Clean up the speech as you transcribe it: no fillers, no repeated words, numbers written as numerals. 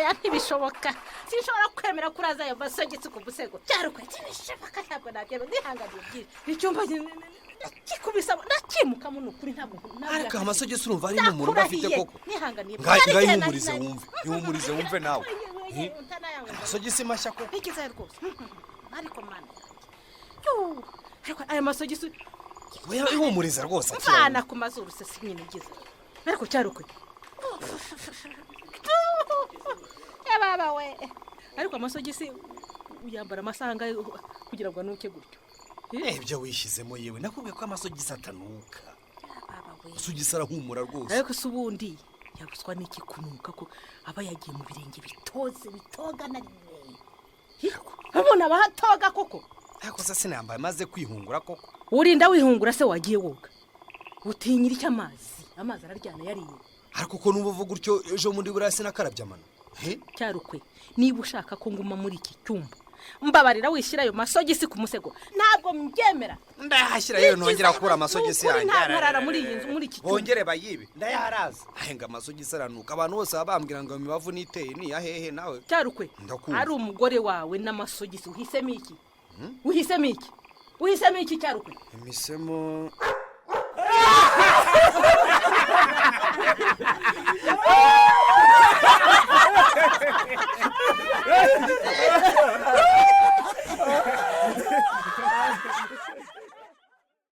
oya ntibishoboka sinshobora kwemera kuraza ayo masogisi ku musego cyarukwe ntibishoboka ntabwo nabyo nihanganiye byinshi icyumba kikubisa nakimuka mu nukuri ntabwo ariko amasogisi urumva ari mu muriro afite koko nihanganiye ngayihumurize wumve nawe amasogisi mashya koko ikize rwose ariko mana ariko aya masogisi oya ihumuriza rwose mfana ku mazuru se sinyine gize ariko cyarukwe baba we ariko amasogisi uyambara amasanga kugira ngo anuke gutyo ibyo wishyizemo yewe nakubwiye ko amasogisi atanuka amasogisi arahumura rwose ariko se ubundi yaguswa n'iki kunuka ko aba yagiye mu birenge bitogana abona abahatoga koko ariko se sinambaye maze kwihungura koko urinda wihungura se wagiye woga utinyira icyo amazi araryana yariye ariko ko nuba uvuga utyo ejo muri buriya sinakarabye amano cyarukwe niba ushaka ko nguma muri iki cyumba mbabarira wishyira ayo masogisi ku musego ntabwo mbyemera ndayahashyira yewe nongera kubura amasogisi yanjye ntarara muri iyi nzu muri iki cyumba bongere bayibe ndayaharaza ahenga amasogisi aranuka abantu bose bambwira ngo imibavu niteye ni yahehe nawe cyarukwe ari umugore wawe n'amasogisi uhisemo iki cyarukwe imisemo